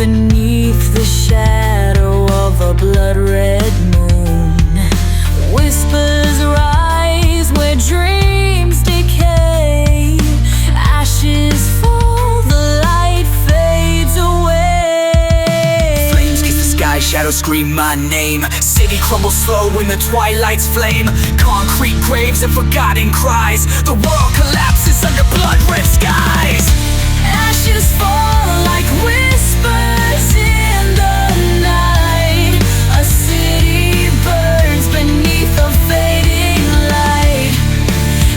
beneath the shadow of a blood-red moon. Whispers rise where dreams decay. Ashes fall, the light fades away. Flames kiss the sky, shadows scream my name. City crumbles slow in the twilight's flame. Concrete graves and forgotten cries. The world collapses under blood-red skies. Ashes fall like whispers in the night. A city burns beneath a fading light.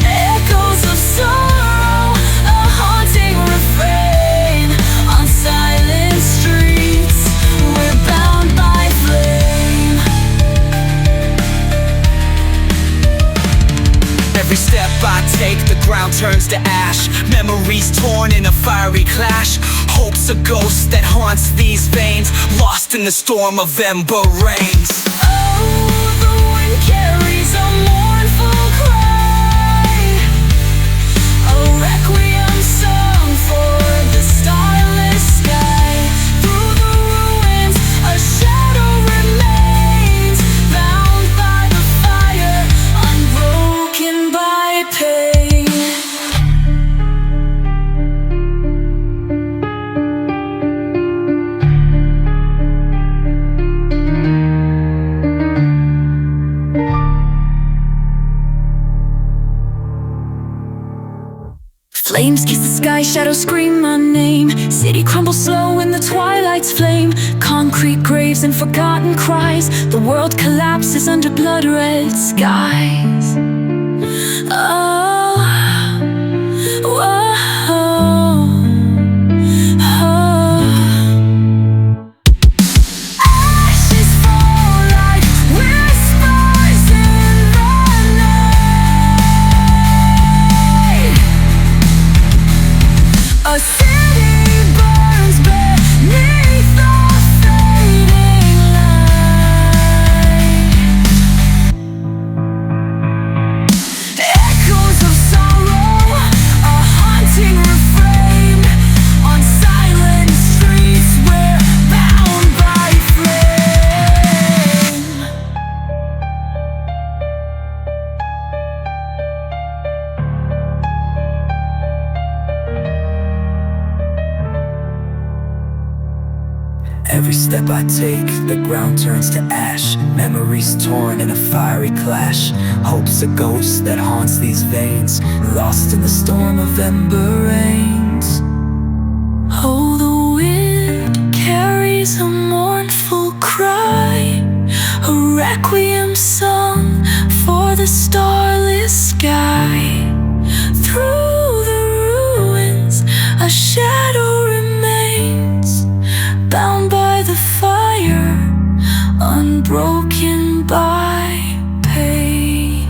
Echoes of sorrow, a haunting refrain. On silent streets, we're bound by flame. Every step I take, the ground turns to ash. Memories torn in a fiery clash. Hope's a ghost that haunts these veins, lost in the storm of ember rains. Oh, the wind carries a mournful cry, a requiem song for the starless sky. Through the ruins, a shadow remains, bound by the fire, unbroken by pain. Flames kiss the sky, shadows scream my name. City crumbles slow in the twilight's flame. Concrete graves and forgotten cries. The world collapses under blood-red skies. Oh, whoa, oh. Ashes fall like whispers in the night. A city burns beneath the fading light. Echoes of sorrow, a haunting refrain. On silent streets, we're bound by flame. Every step I take, the ground turns to ash. Memories torn in a fiery clash. Hope's a ghost that haunts these veins, lost in the storm of ember rains. Oh, the wind carries a mournful cry, a requiem song for the starless sky. Through the ruins, a shadow remains, bound by the fire, unbroken by pain.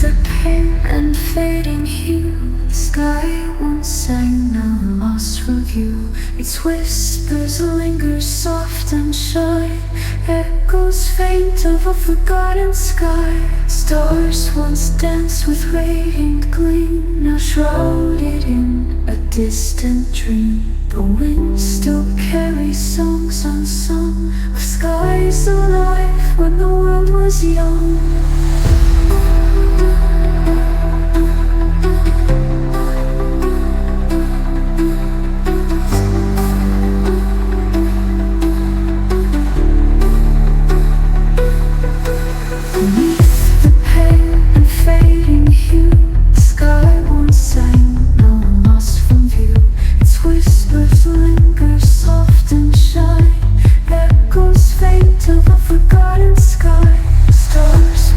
The pale and fading hue, the sky once sang, now lost from view. Its whispers linger soft and shy, echoes faint of a forgotten sky. Stars once danced with radiant gleam, now shrouded in a distant dream. The wind still carries songs unsung of skies alive when the world was young. Beneath the pale and fading hue, the sky once sang, now lost from view. Its whispers linger soft and shy, echoes faint of a forgotten sky. Stars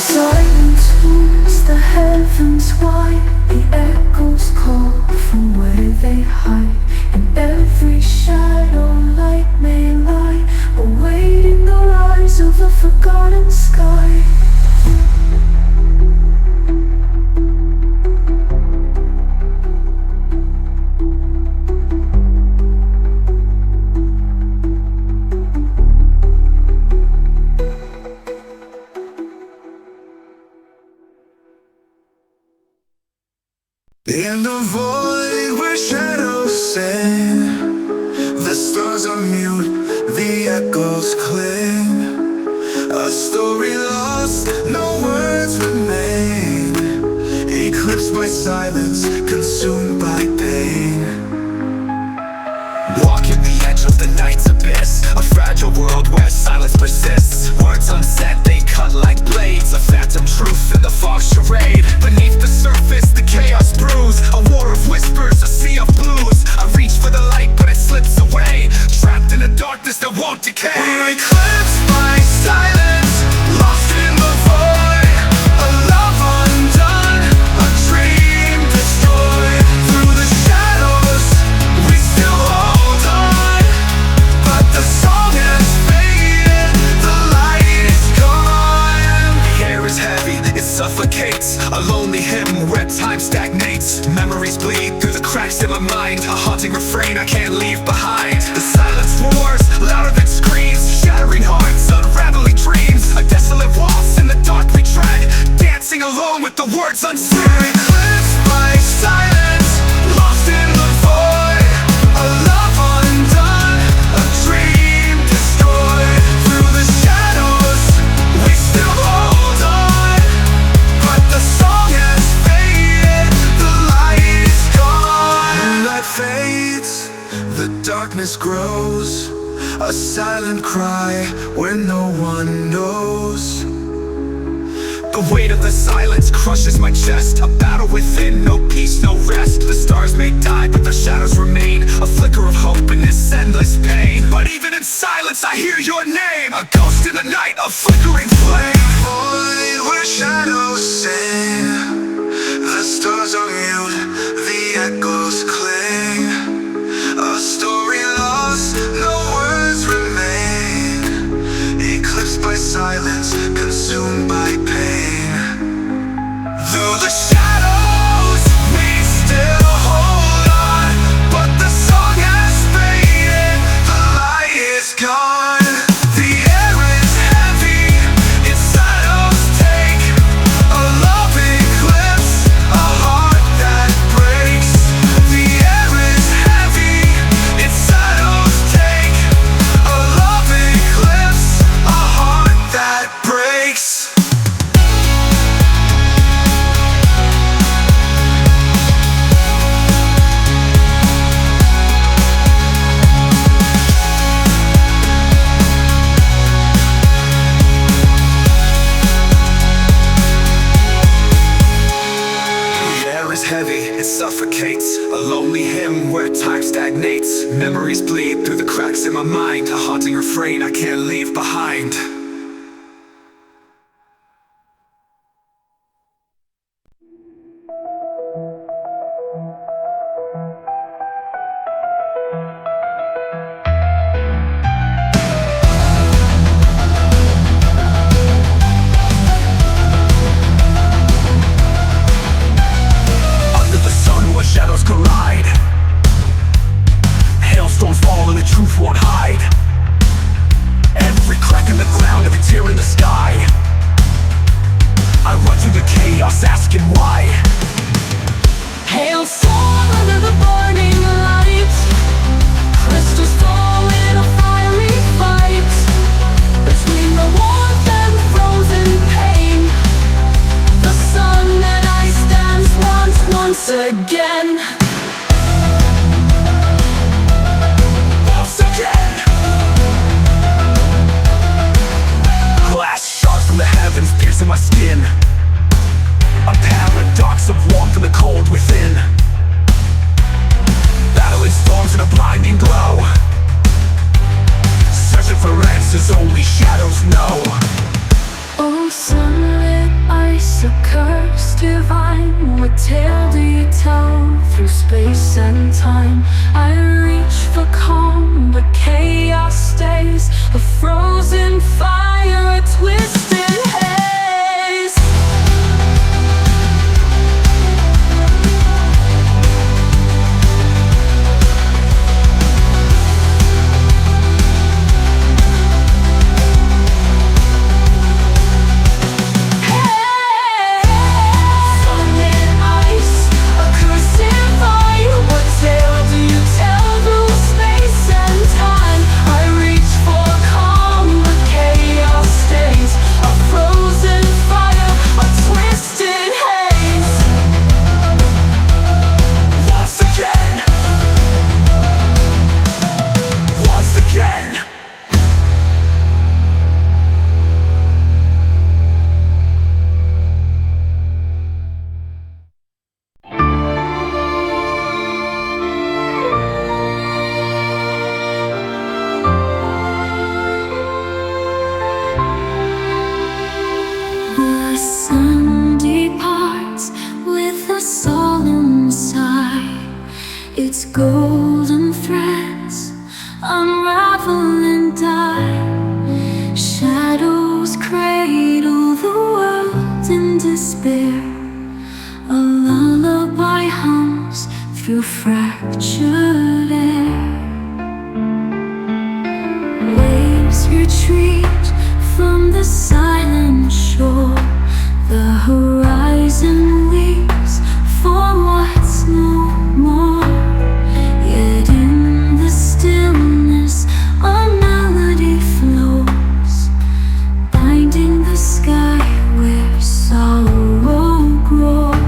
silence moves the heavens wide. The echoes call from where they hide. In every shadow light may lie, awaiting the rise of a forgotten sky. In the void where shadows sing, the stars are mute, the echoes cling. A story lost, no words remain. Eclipsed by silence, consumed by pain. Walking the edge of the night's abyss, a fragile world where silence persists. Words unsaid, they cut like blades, a phantom truth in the fog charade. Beneath the surface, the chaos brews, a war of whispers, a sea of blues. I reach for the light, but it slips away, trapped in a darkness that won't decay. We're eclipsed by silence, lost in the void. A love undone, a dream destroyed. Through the shadows, we still hold on, but the song has faded, the light is gone. The air is heavy, it suffocates, a lonely hymn where time stagnates. Memories bleed through the cracks in my mind, a haunting refrain I can't leave behind. The silence roars, louder than screams, shattering hearts, unraveling dreams. A desolate waltz in the dark we tread, dancing alone with the words unsaid. We're eclipsed by silence, lost in the void. A love undone, a dream destroyed. Through the shadows, we still hold on, but the song has faded, the light is gone. Moonlight fades, the darkness grows, a silent cry where no one knows. The weight of the silence crushes my chest, a battle within, no peace, no rest. The stars may die, but the shadows remain, a flicker of hope in this endless pain. But even in silence I hear your name, a ghost in the night, a flickering flame. Void where shadows sing, the stars are mute, the echoes cling. A story lost, no words remain. Eclipsed by silence, consumed by pain. Through the shadows, we still hold on, but the song has faded, the light is gone. The air is heavy, its shadows take a love eclipse, a heart that breaks. The air is heavy, its shadows take a love eclipse, a heart that breaks. Heavy, it suffocates, a lonely hymn where time stagnates. Memories bleed through the cracks in my mind, a haunting refrain I can't leave behind. Shadows collide, hailstorms fall and the truth won't hide. Every crack in the ground, every tear in the sky, I run through the chaos asking why. Hailstorm under the burning light, crystals fall in a fiery fight. Between the warmth and frozen pain, the sun and ice dance once again. Once again. Glass shards from the heavens piercing my skin, a paradox of warmth and the cold within. Battling storms in a blinding glow, searching for answers only shadows know. Oh, sunlit What's a curse divine? What tale do you tell through space and time? I reach for calm, but chaos stays. A frozen fire, a twisted haze. The sun departs with a solemn sigh. Its golden threads unravel and die. Shadows cradle the world in despair. A lullaby hums through fractured air. Waves retreat from the silent shore. The horizon weeps for what's no more. Yet in the stillness a melody flows, binding the sky where sorrow grows.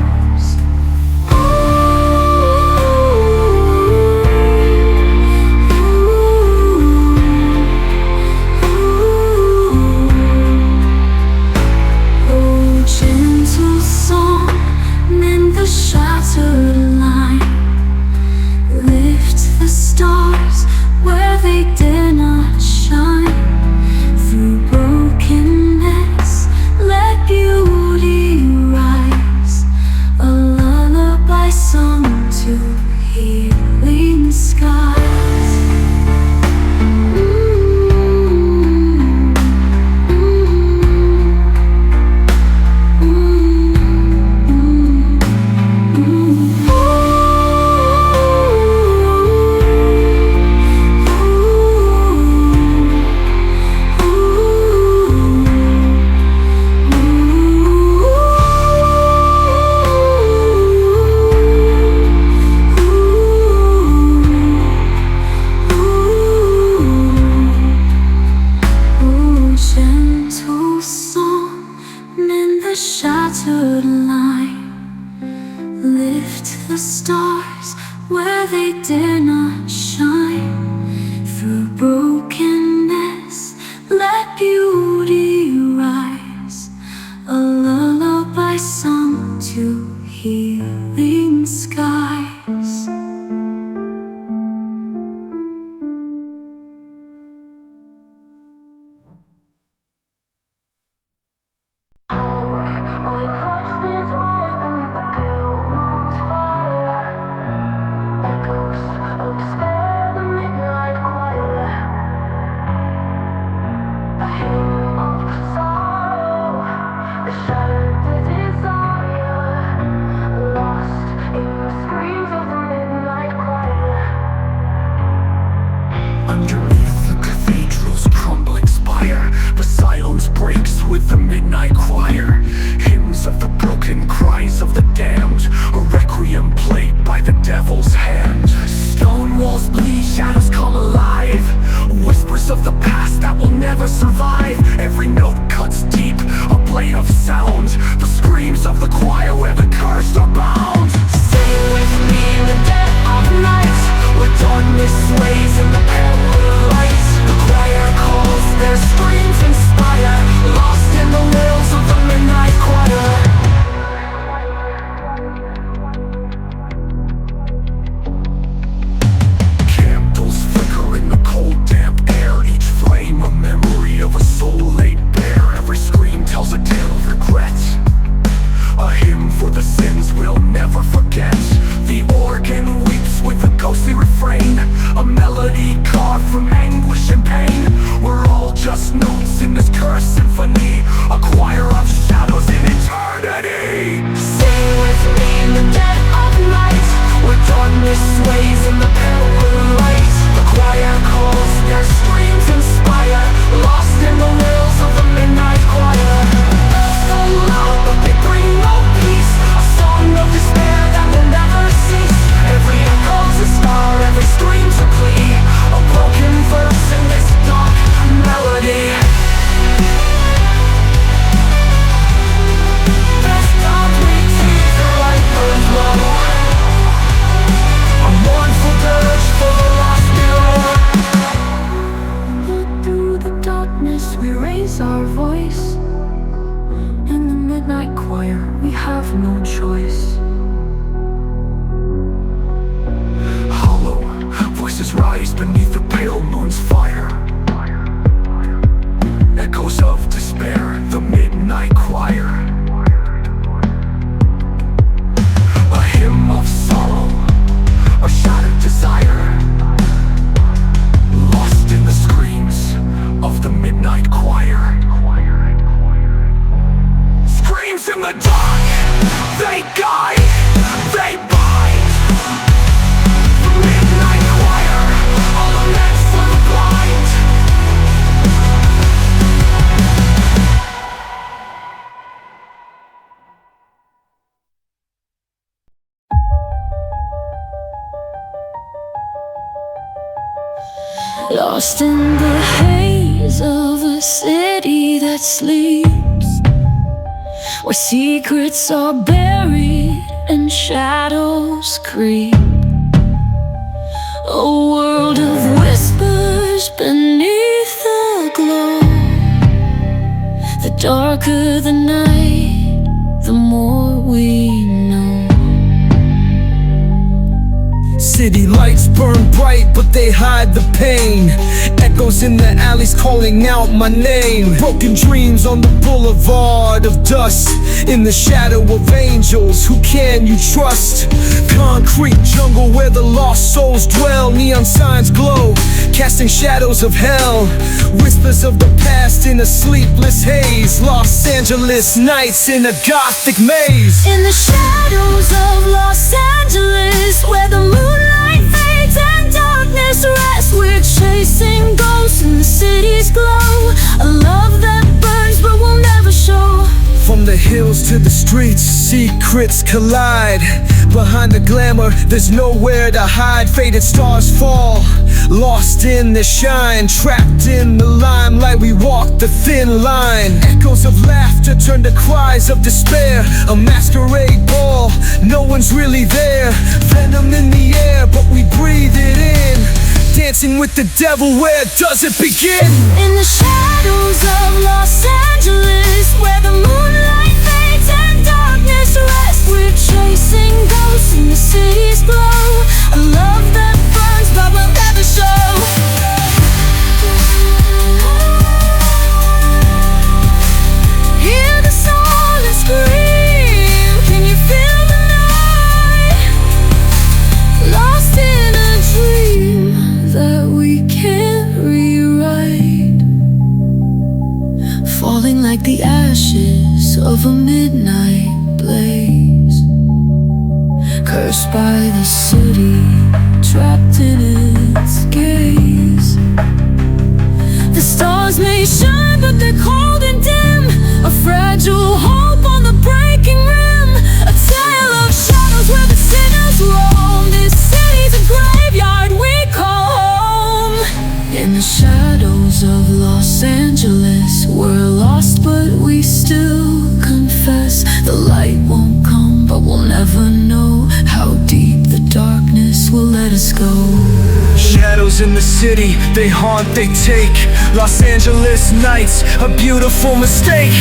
Tells a have no choice. Hollow voices rise beneath the pale moon's fire. Echoes of despair, the midnight choir. A hymn of sorrow, a shattered desire, lost in the screams of the midnight choir. Screams in the dark, they guide, they bind. The midnight choir, a lament for the blind. Lost in the haze of a city that sleeps, where secrets are buried and shadows creep. A world of whispers beneath the glow. The darker the night, the more we know. City lights burn bright, but they hide the pain. Echoes in the alleys calling out my name. Broken dreams on the boulevard of dust, in the shadow of angels, who can you trust? Concrete jungle where the lost souls dwell. Neon signs glow, casting shadows of hell. Whispers of the past in a sleepless haze. Los Angeles nights in a Gothic maze. In the shadows of Los Angeles, where the moonlight fades and darkness rests, we're chasing ghosts in the city's glow. A love that burns but will never show. From the hills to the streets, secrets collide. Behind the glamour, there's nowhere to hide. Faded stars fall, lost in the shine. Trapped in the limelight, we walk the thin line. Echoes of laughter turn to cries of despair. A masquerade ball, no one's really there. Venom in the air, but we breathe it in. Dancing with the devil, where does it begin? In the shadows of Los Angeles, where the moonlight fades and darkness rests, we're chasing ghosts in the city's glow. A love that burns but will never show. Hear the silence scream, can you feel the night? Lost in a dream that we can't rewrite, falling like the ashes of a midnight blaze. Cursed by the city, trapped in its gaze. The stars may shine, but they're cold and dim. A fragile hope on the breaking rim. A tale of shadows where the sinners roam. This city's a graveyard we call home. In the shadows of Los Angeles, we're lost but we still confess. The light won't come but we'll never know how deep the darkness will let us go. Shadows in the city, they haunt, they take. Los Angeles nights, a beautiful mistake.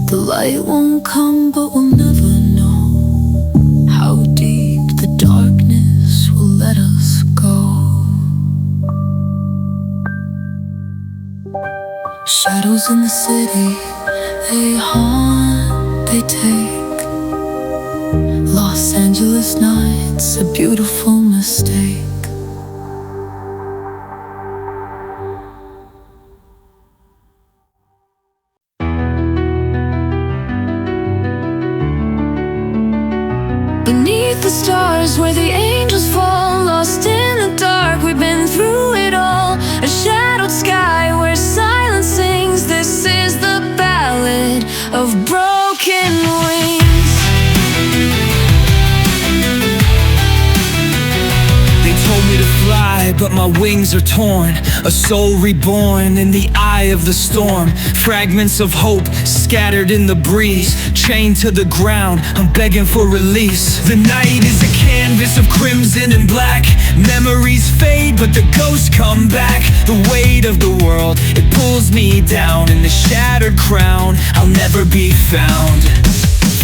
The light won't come, but we'll never know how deep the darkness will let us go. Shadows in the city, they haunt, they take. Los Angeles nights, a beautiful mistake. Beneath the stars where the angels fall, lost in the dark, we've been through it all. A shadowed sky where silence sings, this is the ballad of broken wings. They my wings are torn, a soul reborn in the eye of the storm. Fragments of hope scattered in the breeze, chained to the ground, I'm begging for release. The night is a canvas of crimson and black. Memories fade, but the ghosts come back. The weight of the world, it pulls me down. In the shattered crown, I'll never be found.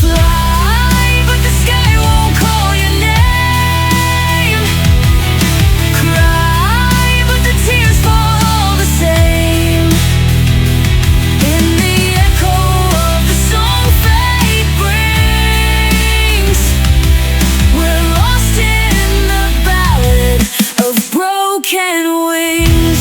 Fly, but the sky won't call your name. Cry, but the tears fall all the same. In the echo of the song fate brings, we're lost in the ballad of broken wings.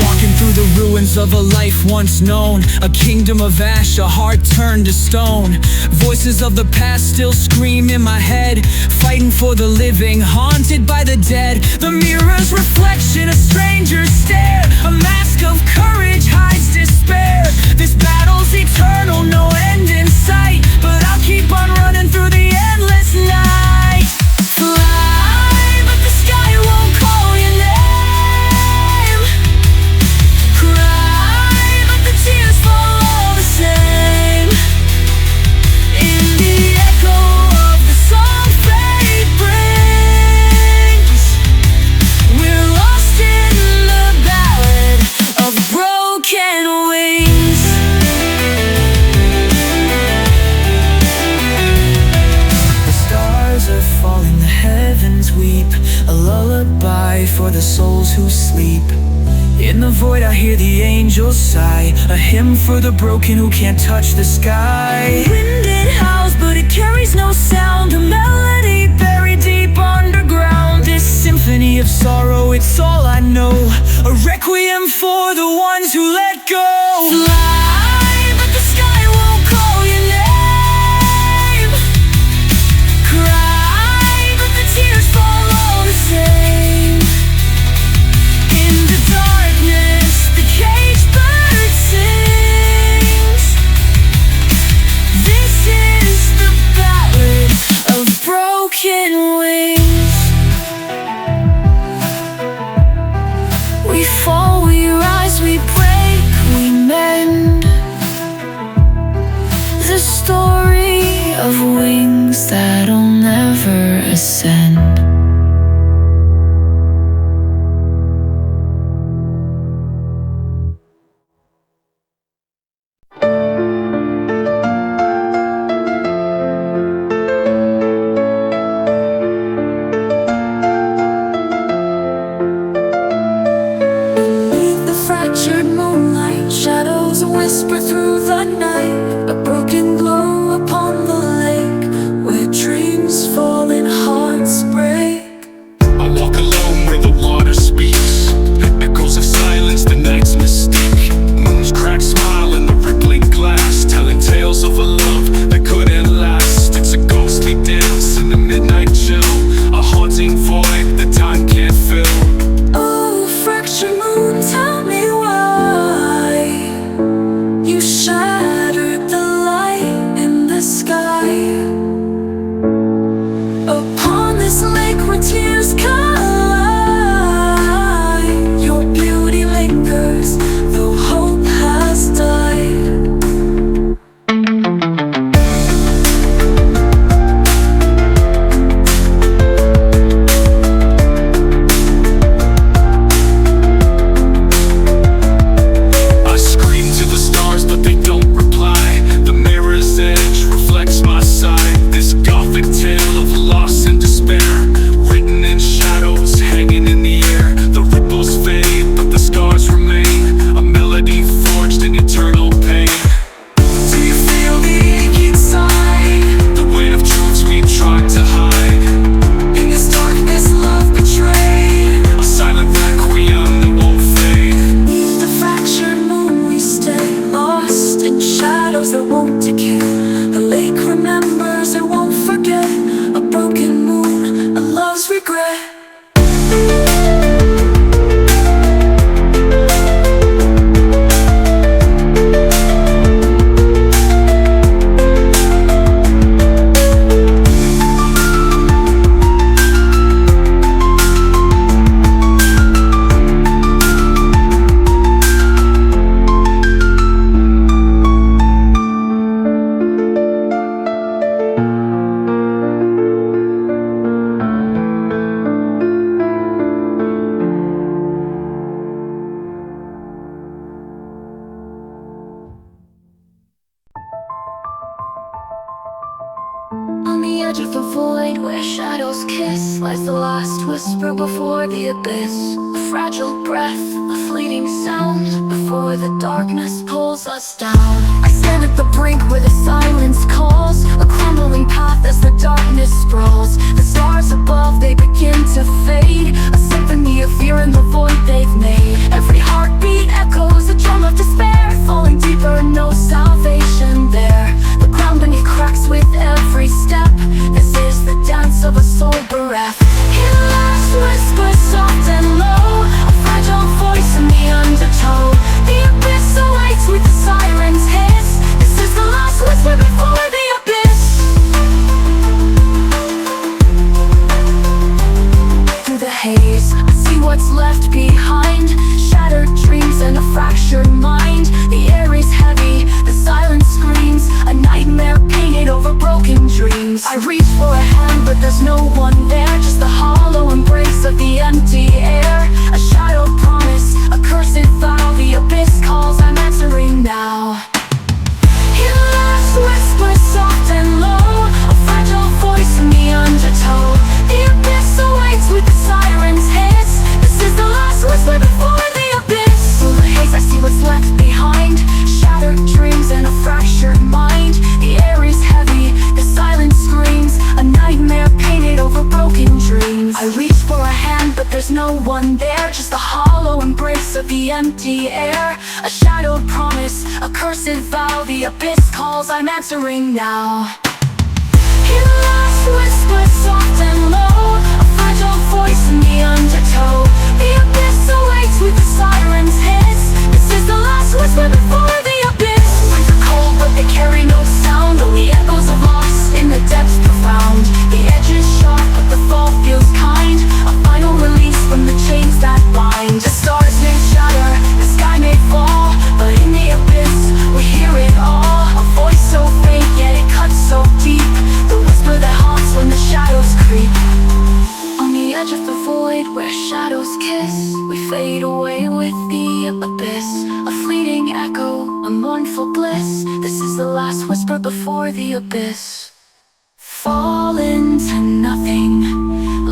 Walking through the ruins of a life once known, a kingdom of ash, a heart turned to stone. Voices of the past still scream in my head, fighting for the living, haunted by the dead. The mirror's reflection, a stranger's stare, a mask of courage hides despair. This battle's eternal, no end in sight, but I'll keep on running through the endless night. Fly, but the sky won't call your name. Cry, but the tears fall all the same. In the echo of the song fate brings, we're lost in the ballad of broken wings. The stars are falling, the heavens weep, a lullaby for the souls who sleep. In the void I hear the angels sigh, a hymn for the broken who can't touch the sky. Wind it howls, but it carries no sound. A melody buried deep underground. This symphony of sorrow, it's all I know, a requiem for the ones who let go. Fly, but the sky won't call your name. Cry, but the tears fall all the same. In the darkness, the caged bird sings. This is the ballad of broken wings. We fall, we rise, we break, we mend. The story of wings that'll never ascend. Beneath the fractured moonlight, shadows whisper through the night. A broken glow upon the lake, where dreams fall and hearts break. I walk alone where the water speaks, echoes of silence, the night's mystique. Moon's cracked smile in the rippling glass, telling tales of a love that couldn't last. It's a ghostly dance in the midnight chill, a haunting void that time can't fill. Oh, fractured moon, tell me why you shine the void where shadows kiss lies the last whisper before the abyss. A fragile breath, a fleeting sound before the darkness pulls us down. I stand at the brink where the silence calls, a crumbling path as the darkness sprawls. The stars above, they begin to fade, a symphony of fear in the void they've made. Every heartbeat echoes a drum of despair, falling deeper, no salvation there. The ground beneath cracks with every step. This is the dance of a soul bereft. It laughs, whispers soft and low, a fragile voice in the undertow. The abyss awaits with the siren's hiss. This is the last whisper before the abyss. Through the haze, I see what's left behind, shattered dreams and a fractured mind. The air is heavy, the silence screams, a nightmare painted over broken dreams. I reach for a hand but there's no one there, just the hollow embrace of the empty air. A shadowed promise, a cursed vow, the abyss calls, I'm answering now. It laughs, whispers soft and low, a fragile voice in the undertow. The abyss awaits with the siren's hiss. This is the last whisper before the abyss. Through the haze I see what's left behind, shattered dreams and a fractured mind. The air is heavy, the silence screams, a nightmare painted over broken dreams. I reach for a hand but there's no one there, just the hollow embrace of the empty air. A shadowed promise, a cursed vow, the abyss calls, I'm answering now. It laughs, whispers soft and low, a fragile voice in the undertow. The abyss awaits with the siren's hiss. This is the last whisper before the abyss. Winds are cold but they carry no sound, only echoes of loss in the depths profound. The edge is sharp but the fall feels kind, a final release from the chains that bind. The stars may shatter, the sky may fall, but in the abyss we hear it all. A voice so faint yet it cuts so deep, the whisper that haunts when the shadows creep. On the edge of the void where shadows kiss, we fade away with the abyss. A fleeting echo, a mournful bliss. This is the last whisper before the abyss. Fall into nothing,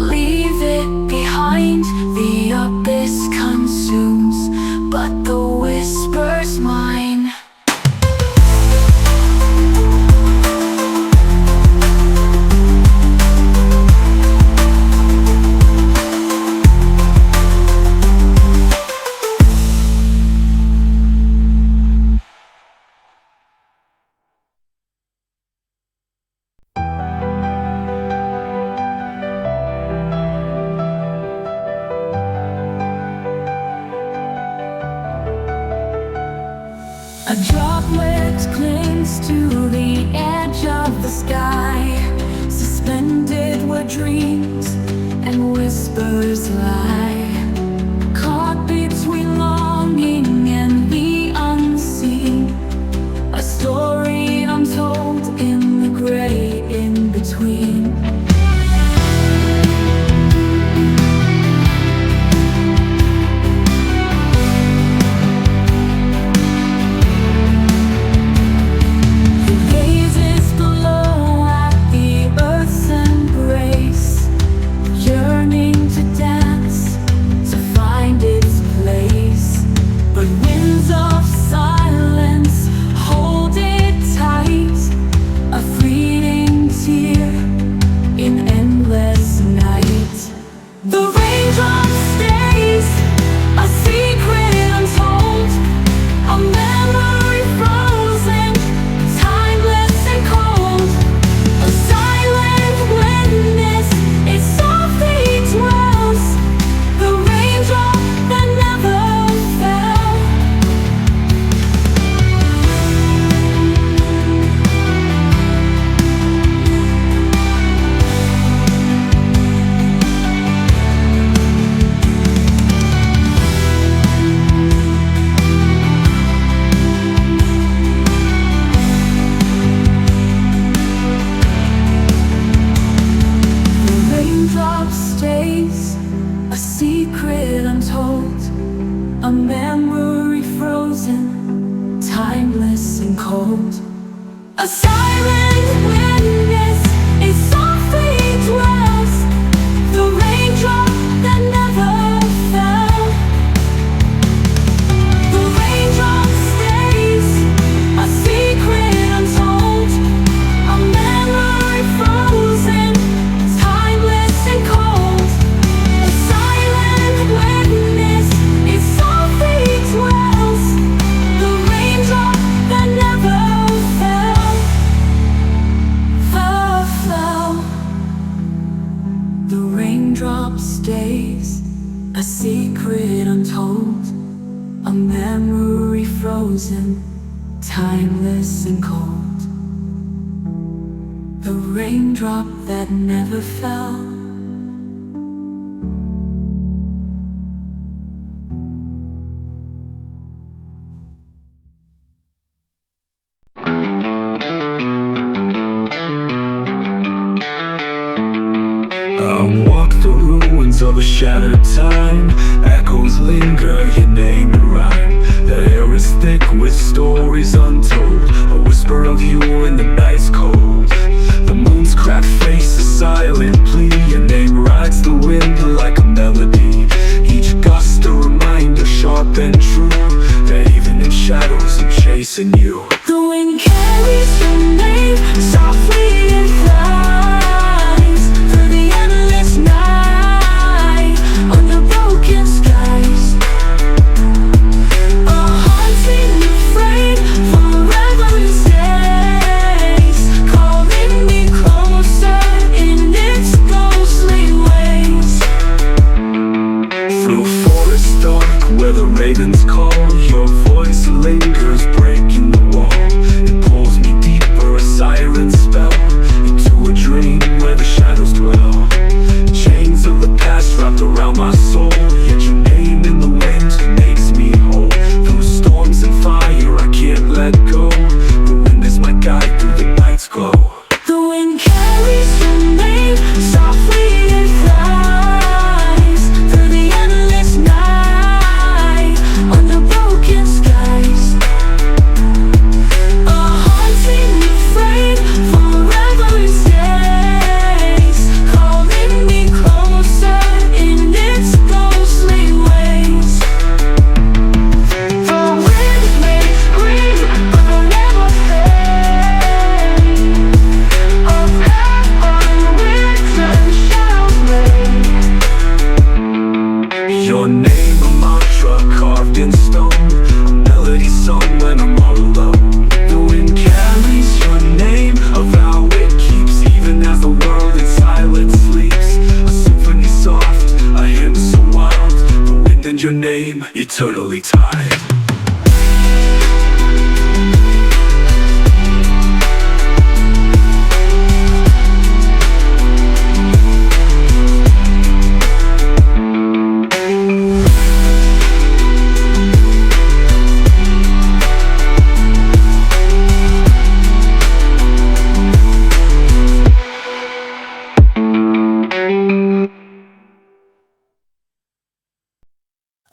leave it behind. The abyss consumes, but the whisper's mine. A droplet clings to the edge of the sky. Suspended where dreams and whispers lie, caught between longing and the unseen. A story untold in the gray in between. A memory frozen, timeless and cold. A silent witness, a soft untold, a memory frozen, timeless and cold. The raindrop that never fell. I walk the ruins of a shattered time. Echoes linger, your name in rhyme. The air is thick with stories untold, a whisper of you in the night's cold. The moon's cracked face, a silent plea. Your name rides the wind like a melody. Each gust a reminder, sharp and true, that even in shadows I'm chasing you. The wind carries your name, softly it flies through the endless night, under broken skies. A haunting refrain forever stays, calling me closer in its ghostly ways. Through forest dark where the ravens call, your voice lingers, breaking the wall. It pulls me deeper, a siren spell, into a dream where the shadows dwell. Chains of the past wrapped around my soul, yet your name in the wind makes me whole. Through storms and fire I can't let go, the wind is my guide through the night's glow. The wind carries your name, softly it flies through the endless night, under broken skies. A haunting refrain forever stays, calling me closer in its ghostly ways. The wind may scream, but will never fade. A path unwritten and shadows made. Your name a mantra carved in stone, a melody sung when I'm all alone. The wind carries your name, a vow it keeps, even as the world in silence sleeps. A symphony soft, a hymn so wild, the wind and your name eternally tied.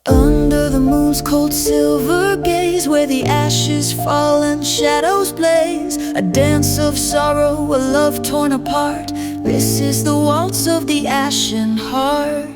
Under the moon's cold silver gaze, where the ashes fall and shadows blaze, a dance of sorrow, a love torn apart. This is the waltz of the ashen hearts.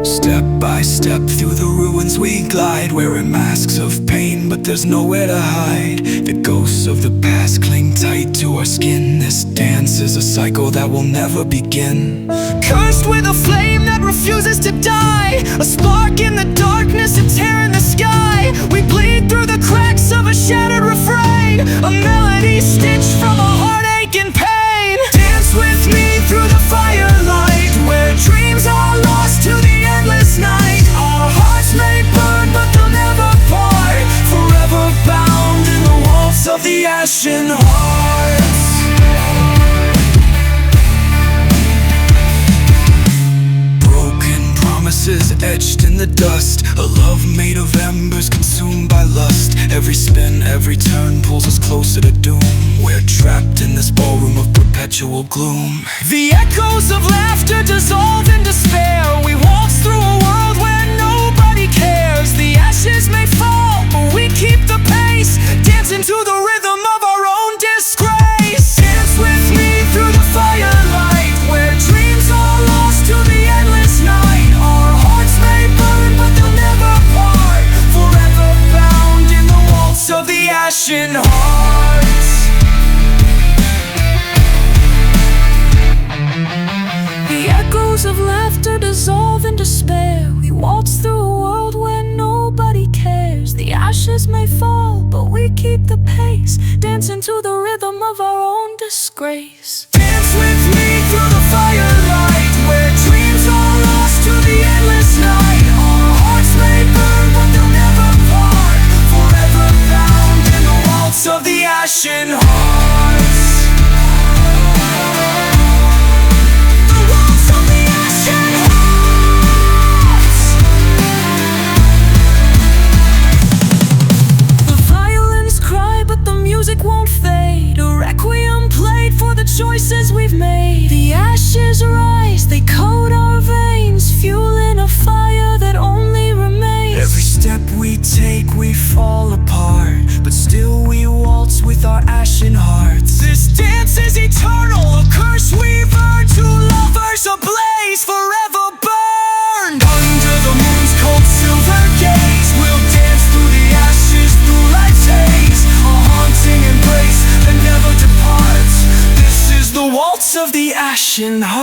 Step by step through the ruins we glide, wearing masks of pain, but there's nowhere to hide. The ghosts of the past cling tight to our skin. This dance is a cycle that will never begin. Cursed with a flame that refuses to die, a spark in the darkness, a tear in the sky. We bleed through the cracks of a shattered refrain, a melody stitched from a heartache and pain. Dance with me through the firelight, where dreams are lost to the endless night. Our hearts may burn, but they'll never part, forever bound in the waltz of the ashen hearts. Promises etched in the dust, a love made of embers consumed by lust. Every spin, every turn pulls us closer to doom. We're trapped in this ballroom of perpetual gloom. The echoes of laughter dissolve in despair. We waltz through a world where nobody cares. The ashes may fall, but we keep the pace, dancing to the rhythm of our own disgrace. Dance with me through the firelight, where dreams are lost to the endless night. Our hearts may burn, but they'll never part, forever bound in the waltz of the ashen hearts. The echoes of laughter dissolve in despair. We waltz through a world where nobody cares. The ashes may fall, but we keep the pace, dancing to the rhythm of our own disgrace. Dance with me through the firelight, where dreams are lost to the endless fire that only remains. Every step we take we fall apart, but still we waltz with our ashen hearts. This dance is eternal, a curse we've earned. Two lovers ablaze, forever burned. Under the moon's cold silver gaze, we'll dance through the ashes, through life's haze. A haunting embrace that never departs. This is the waltz of the ashen heart.